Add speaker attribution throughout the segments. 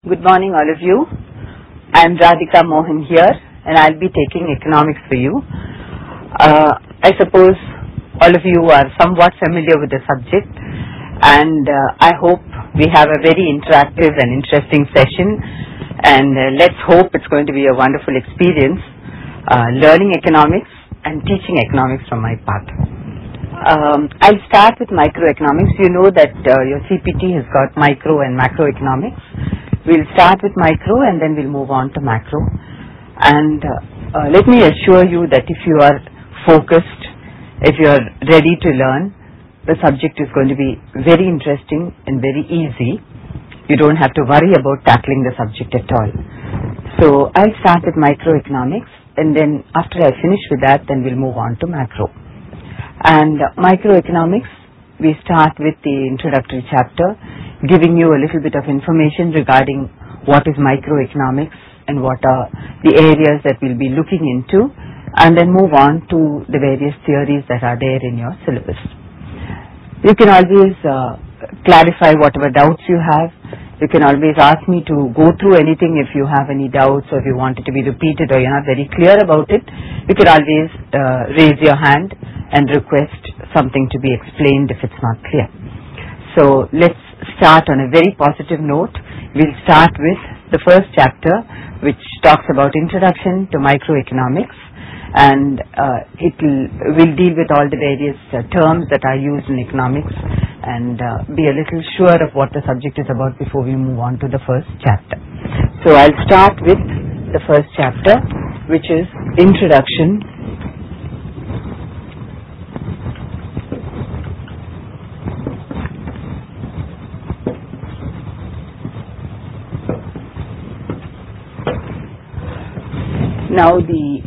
Speaker 1: Good morning, all of you. I'm Radhika Mohan here, and I'll be taking economics for you. I suppose all of you are somewhat familiar with the subject, and I hope we have a very interactive and interesting session, and let's hope it's going to be a wonderful experience learning economics and teaching economics from my part. I'll start with microeconomics. You know that your CPT has got micro and macroeconomics. We'll start with micro and then we'll move on to macro. And let me assure you that if you are focused, if you are ready to learn, the subject is going to be very interesting and very easy. You don't have to worry about tackling the subject at all. So I'll start with microeconomics, and then after I finish with that, then we'll move on to macro. And microeconomics, we start with the introductory chapter, giving you a little bit of information regarding what is microeconomics and what are the areas that we'll be looking into, and then move on to the various theories that are there in your syllabus. You can always clarify whatever doubts you have. You can always ask me to go through anything if you have any doubts, or if you want it to be repeated or you're not very clear about it. You can always raise your hand and request something to be explained if it's not clear. So let's start on a very positive note. We'll start with the first chapter, which talks about introduction to microeconomics, and we'll deal with all the various terms that are used in economics, and be a little sure of what the subject is about before we move on to the first chapter. So I'll start with the first chapter, which is introduction Now the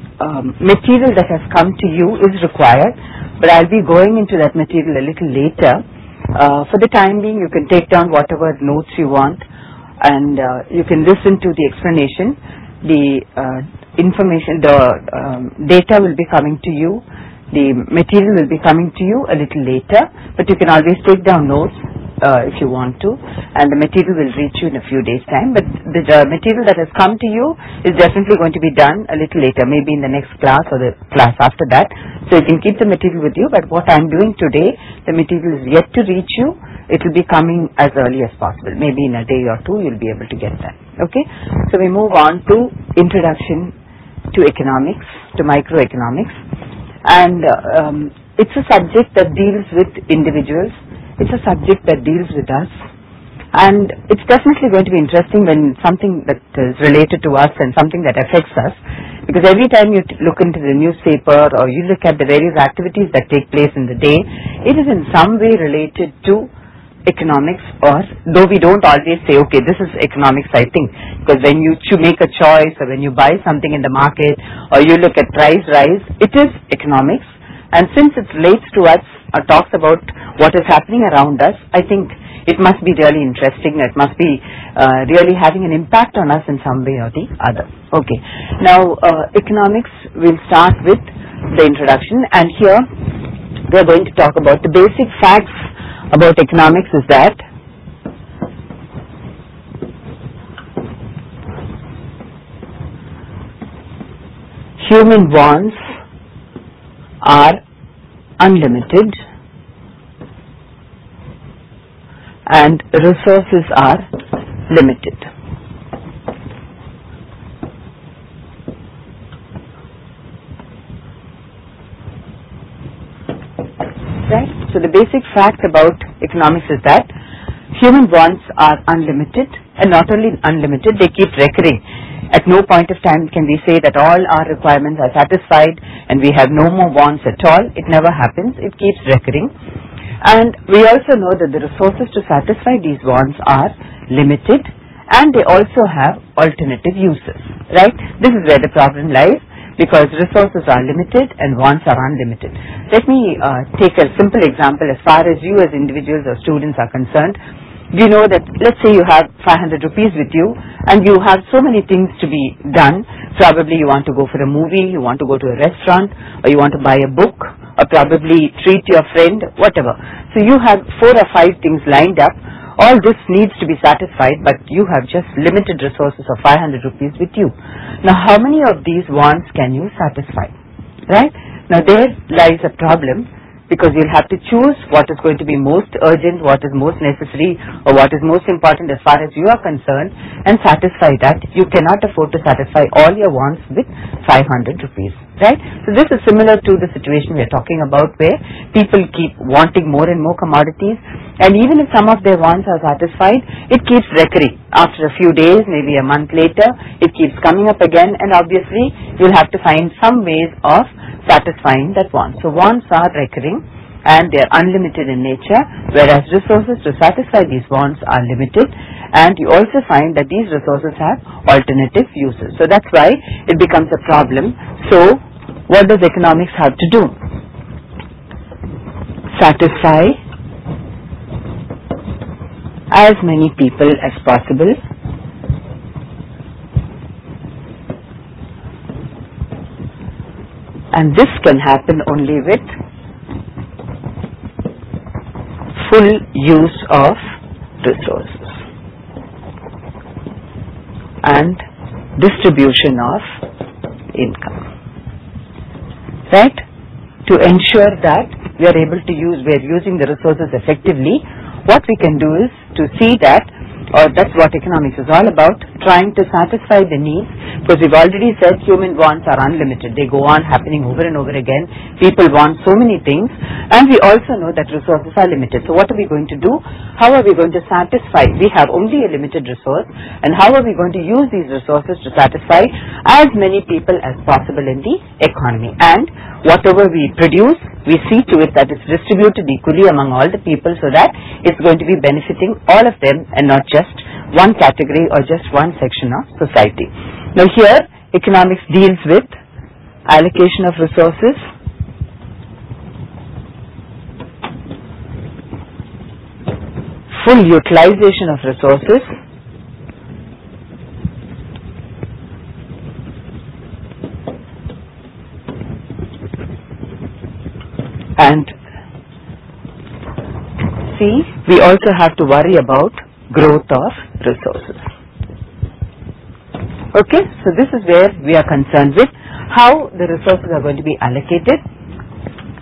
Speaker 1: material that has come to you is required, but I'll be going into that material a little later. For the time being, you can take down whatever notes you want, and you can listen to the explanation. The information, the data will be coming to you. The material will be coming to you a little later, but you can always take down notes if you want to, and the material will reach you in a few days' time. But the material that has come to you is definitely going to be done a little later, maybe in the next class or the class after that. So you can keep the material with you, but what I'm doing today, the material is yet to reach you. It will be coming as early as possible. Maybe in a day or two you'll be able to get that. Okay? So we move on to introduction to economics, to microeconomics, and it's a subject that deals with individuals. It's a subject that deals with us, and it's definitely going to be interesting when something that is related to us and something that affects us, because every time you look into the newspaper or you look at the various activities that take place in the day, it is in some way related to economics, or though we don't always say, okay, this is economics, I think, because when you make a choice, or when you buy something in the market, or you look at price rise, it is economics. And since it relates to us or talks about what is happening around us, I think it must be really interesting. It must be really having an impact on us in some way or the other. Okay. Now, economics, we'll start with the introduction, and here we are going to talk about the basic facts about economics is that human wants are unlimited and resources are limited. Right? So the basic fact about economics is that human wants are unlimited, and not only unlimited, they keep recurring. At no point of time can we say that all our requirements are satisfied and we have no more wants at all. It never happens. It keeps recurring. And we also know that the resources to satisfy these wants are limited, and they also have alternative uses. Right? This is where the problem lies, because resources are limited and wants are unlimited. Let me take a simple example as far as you as individuals or students are concerned. You know that, let's say you have 500 rupees with you, and you have so many things to be done. Probably you want to go for a movie, you want to go to a restaurant, or you want to buy a book, or probably treat your friend, whatever. So you have 4 or 5 things lined up, All this needs to be satisfied, but you have just limited resources of 500 rupees with you. Now, how many of these wants can you satisfy? Right? Now, there lies a problem, because you'll have to choose what is going to be most urgent, what is most necessary, or what is most important as far as you are concerned, and satisfy that. You cannot afford to satisfy all your wants with 500 rupees, right? So this is similar to the situation we are talking about, where people keep wanting more and more commodities, and even if some of their wants are satisfied, it keeps recurring. After a few days, maybe a month later, it keeps coming up again, and obviously you'll have to find some ways of satisfying that want. So wants are recurring and they are unlimited in nature, whereas resources to satisfy these wants are limited, and you also find that these resources have alternative uses. So that's why it becomes a problem. So what does economics have to do? Satisfy as many people as possible and this can happen only with full use of resources and distribution of income, right? To ensure that we are able to use, we are using the resources effectively, what we can do is to see that, or that's what economics is all about, trying to satisfy the needs, because we've already said human wants are unlimited. They go on happening over and over again. People want so many things, and we also know that resources are limited. So what are we going to do? How are we going to satisfy? We have only a limited resource, and how are we going to use these resources to satisfy as many people as possible in the economy? And whatever we produce, we see to it that it's distributed equally among all the people, so that it's going to be benefiting all of them and not just one category or just one section of society. Now here, economics deals with allocation of resources, full utilization of resources, and see, we also have to worry about growth of resources. Okay, so this is where we are concerned with how the resources are going to be allocated.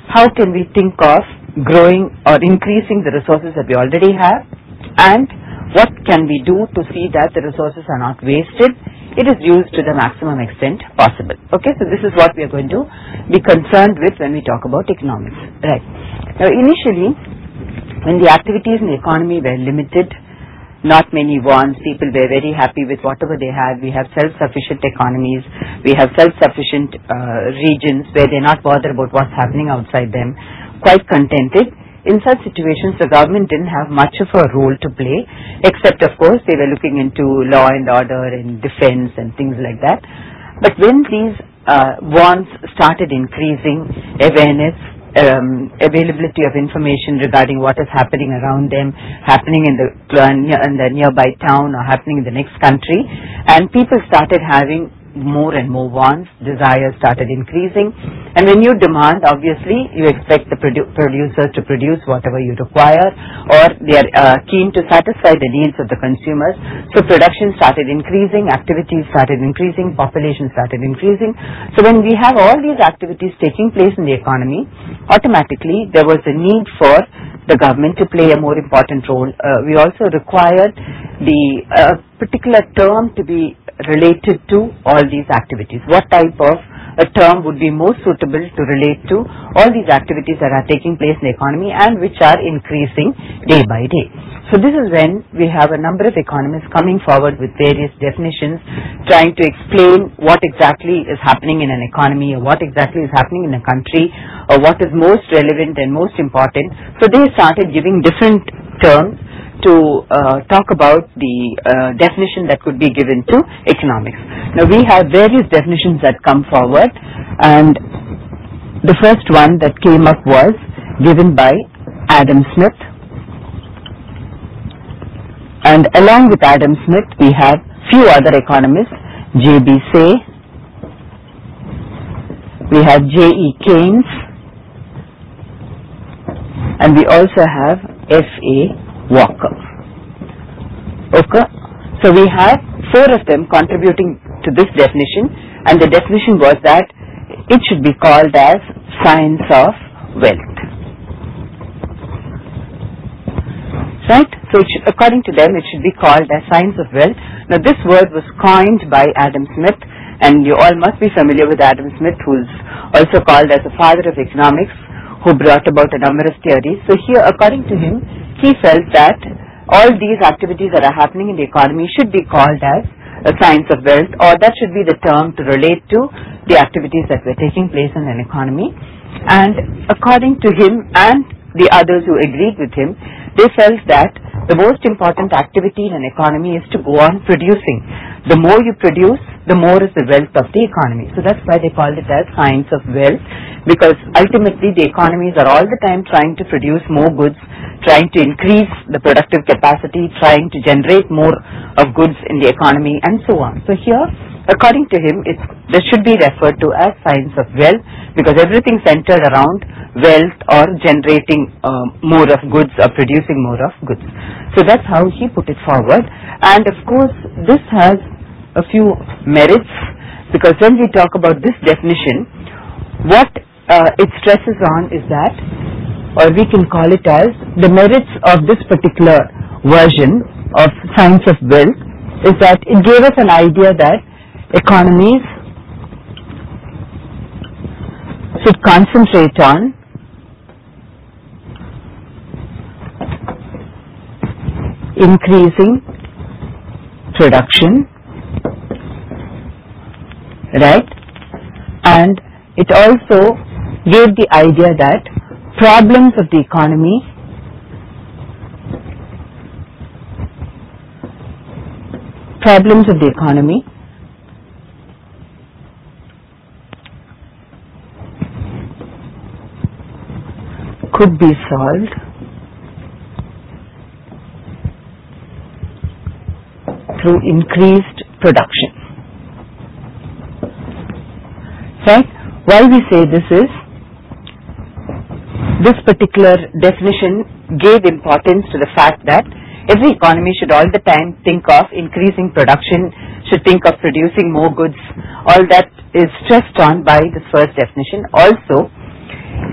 Speaker 1: How can we think of growing or increasing the resources that we already have, and what can we do to see that the resources are not wasted, it is used to the maximum extent possible. Okay, so this is what we are going to be concerned with when we talk about economics. Right. Now initially, when the activities in the economy were limited, not many wants, people were very happy with whatever they had. We have self-sufficient economies, we have self-sufficient regions where they're not bothered about what's happening outside them, quite contented. In such situations, the government didn't have much of a role to play, except of course they were looking into law and order and defense and things like that. But when these wants started increasing, awareness, availability of information regarding what is happening around them, happening in the nearby town or happening in the next country, and people started having more and more wants, desires started increasing, and when you demand, obviously you expect the producers to produce whatever you require, or they are keen to satisfy the needs of the consumers. So production started increasing, activities started increasing, population started increasing. So when we have all these activities taking place in the economy, automatically there was a need for the government to play a more important role. We also required the particular term to be related to all these activities. What type of a term would be most suitable to relate to all these activities that are taking place in the economy and which are increasing day by day? So this is when we have a number of economists coming forward with various definitions, trying to explain what exactly is happening in an economy, or what exactly is happening in a country, or what is most relevant and most important. So they started giving different terms to talk about the definition that could be given to economics. Now we have various definitions that come forward, and the first one that came up was given by Adam Smith, and along with Adam Smith we have few other economists, J.B. Say, we have J.E. Keynes, and we also have F.A. Walker. Okay, so we have 4 of them contributing to this definition, and the definition was that it should be called as science of wealth. Right? So according to them, it should be called as science of wealth. Now this word was coined by Adam Smith, and you all must be familiar with Adam Smith, who is also called as the father of economics, who brought about a number of theories. So here, according to him, he felt that all these activities that are happening in the economy should be called as a science of wealth, or that should be the term to relate to the activities that were taking place in an economy. And according to him and the others who agreed with him, they felt that the most important activity in an economy is to go on producing. The more you produce, the more is the wealth of the economy. So that's why they called it as science of wealth, because ultimately the economies are all the time trying to produce more goods, trying to increase the productive capacity, trying to generate more of goods in the economy, and so on. So here, according to him, this should be referred to as science of wealth, because everything centered around wealth or generating more of goods or producing more of goods. So that's how he put it forward. And of course, this has a few merits, because when we talk about this definition, what it stresses on is that, or we can call it as the merits of this particular version of science of wealth, is that it gave us an idea that economies should concentrate on increasing production, right? And it also gave the idea that problems of the economy could be solved through increased production. Right? Why we say this is, this particular definition gave importance to the fact that every economy should all the time think of increasing production, should think of producing more goods. All that is stressed on by this first definition. Also,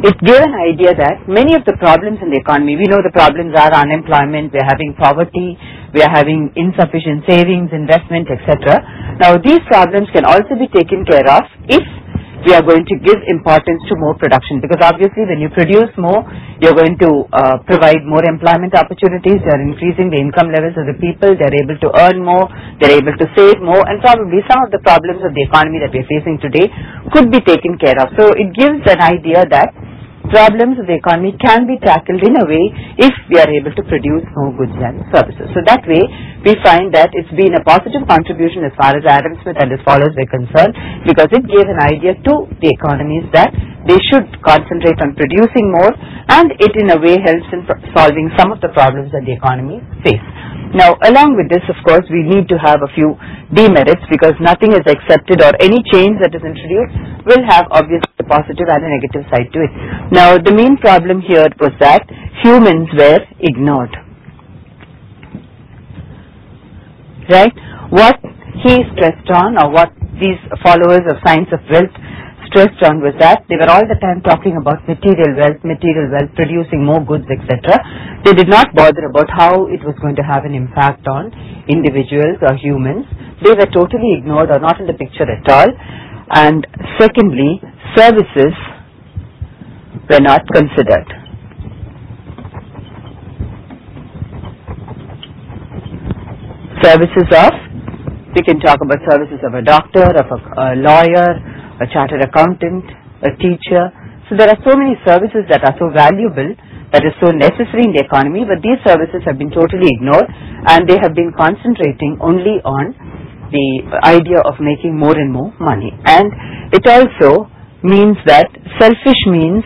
Speaker 1: it gave an idea that many of the problems in the economy, we know the problems are unemployment, we are having poverty, we are having insufficient savings, investment, etc. Now, these problems can also be taken care of if we are going to give importance to more production, because obviously when you produce more, you're going to provide more employment opportunities, you're increasing the income levels of the people, they're able to earn more, they're able to save more, and probably some of the problems of the economy that we're facing today could be taken care of. So it gives an idea that problems of the economy can be tackled in a way if we are able to produce more goods and services. So that way, we find that it's been a positive contribution as far as Adam Smith and his followers were concerned, because it gave an idea to the economies that they should concentrate on producing more, and it in a way helps in solving some of the problems that the economy face. Now, along with this, of course, we need to have a few demerits, because nothing is accepted, or any change that is introduced will have obviously a positive and a negative side to it. Now, the main problem here was that humans were ignored. Right? What he stressed on, or what these followers of science of wealth stressed on, was that they were all the time talking about material wealth, producing more goods, etc. They did not bother about how it was going to have an impact on individuals or humans. They were totally ignored or not in the picture at all. And secondly, services were not considered. Services of, we can talk about services of a doctor, of a lawyer, a chartered accountant, a teacher. So there are so many services that are so valuable, that is so necessary in the economy, but these services have been totally ignored, and they have been concentrating only on the idea of making more and more money. And it also means that selfish means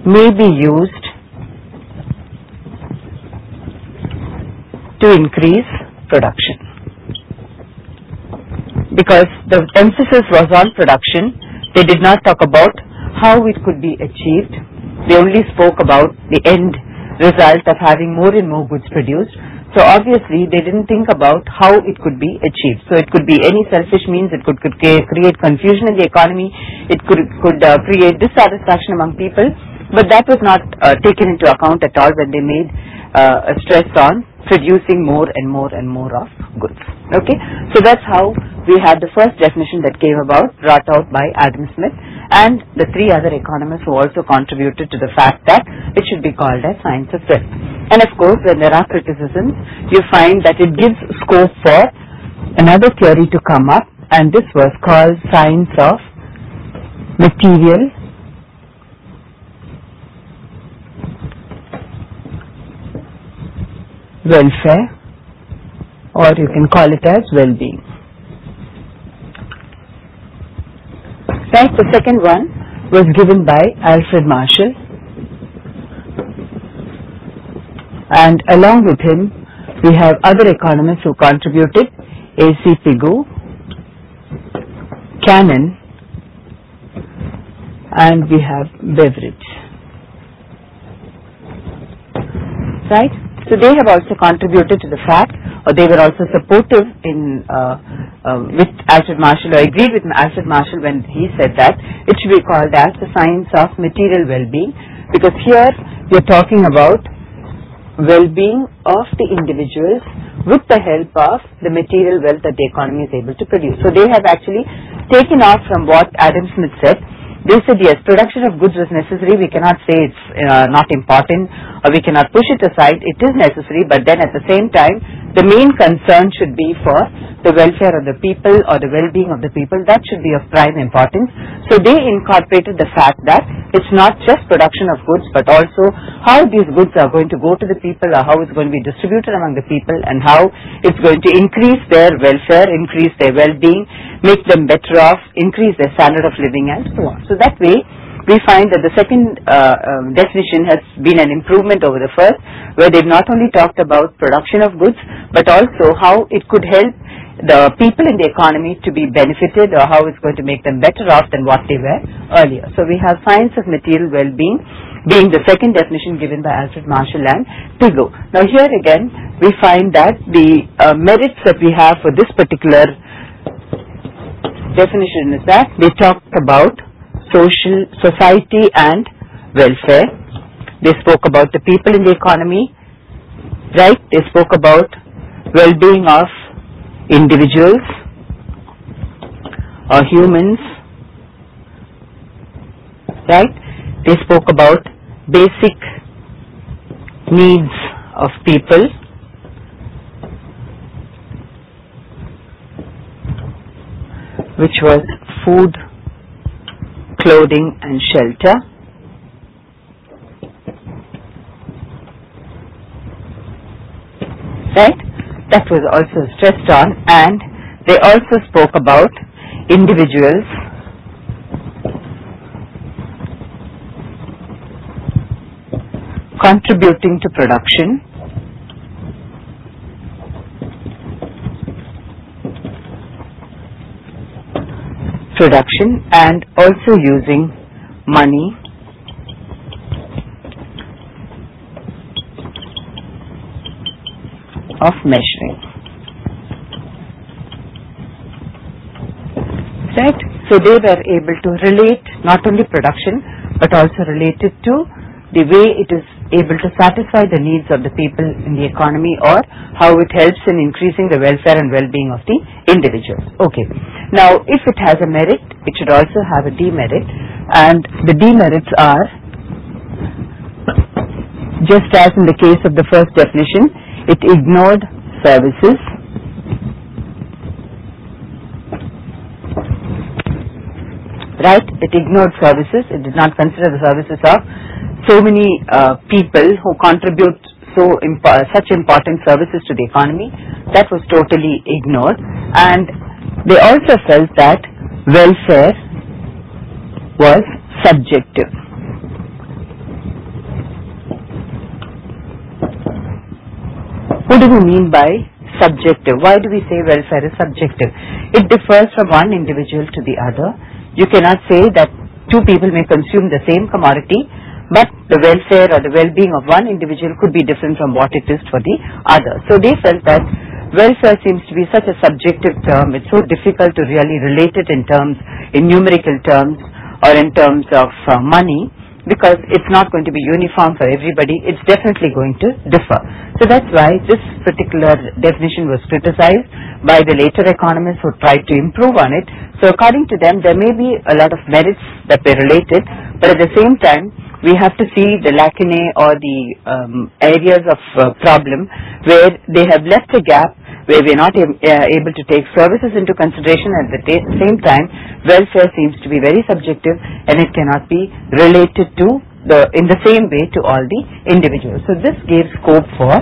Speaker 1: may be used to increase production, because the emphasis was on production. They did not talk about how it could be achieved. They only spoke about the end result of having more and more goods produced. So obviously they didn't think about how it could be achieved. So it could be any selfish means, it could create confusion in the economy, it could create dissatisfaction among people, but that was not taken into account at all when they made a stress on producing more and more and more of goods. Okay, so that's how we had the first definition that came about, brought out by Adam Smith and the three other economists who also contributed to the fact that it should be called as science of wealth. And of course, when there are criticisms, you find that it gives scope for another theory to come up, and this was called science of material welfare, or you can call it as well-being. Right, the second one was given by Alfred Marshall, and along with him we have other economists who contributed, A.C. Pigou, Cannon, and we have Beveridge. Right? So they have also contributed to the fact, or they were also supportive in with Alfred Marshall, or agreed with Alfred Marshall when he said that it should be called as the science of material well-being, because here we are talking about well-being of the individuals with the help of the material wealth that the economy is able to produce. So they have actually taken off from what Adam Smith said. They said, yes, production of goods is necessary. We cannot say it's not important, or we cannot push it aside. It is necessary, but then at the same time, the main concern should be for the welfare of the people or the well-being of the people. That should be of prime importance. So they incorporated the fact that it's not just production of goods, but also how these goods are going to go to the people, or how it's going to be distributed among the people, and how it's going to increase their welfare, increase their well-being, make them better off, increase their standard of living, and so on. So that way, we find that the second definition has been an improvement over the first, where they've not only talked about production of goods, but also how it could help the people in the economy to be benefited, or how it's going to make them better off than what they were earlier. So we have science of material well-being being the second definition given by Alfred Marshall and Pigou. Now here again, we find that the merits that we have for this particular definition is that they talked about society and welfare. They spoke about the people in the economy, right? They spoke about well-being of individuals or humans, right? They spoke about basic needs of people, which was food, clothing, and shelter. Right? That was also stressed on, and they also spoke about individuals contributing to production, and also using money of measuring. Right? So they were able to relate not only production, but also relate it to the way it is able to satisfy the needs of the people in the economy, or how it helps in increasing the welfare and well-being of the individuals. Okay. Now, if it has a merit, it should also have a demerit, and the demerits are, just as in the case of the first definition, it ignored services, right? It ignored services. It did not consider the services of so many people who contribute such important services to the economy. That was totally ignored. And they also felt that welfare was subjective. What do we mean by subjective? Why do we say welfare is subjective? It differs from one individual to the other. You cannot say that two people may consume the same commodity, but the welfare or the well-being of one individual could be different from what it is for the other. So they felt that welfare seems to be such a subjective term. It's so difficult to really relate it in numerical terms or in terms of money, because it's not going to be uniform for everybody. It's definitely going to differ. So that's why this particular definition was criticized by the later economists who tried to improve on it. So according to them, there may be a lot of merits that were related, but at the same time, we have to see the lacunae or the areas of problem where they have left a gap, where we are not able to take services into consideration. At the same time, welfare seems to be very subjective and it cannot be related to in the same way to all the individuals. So this gave scope for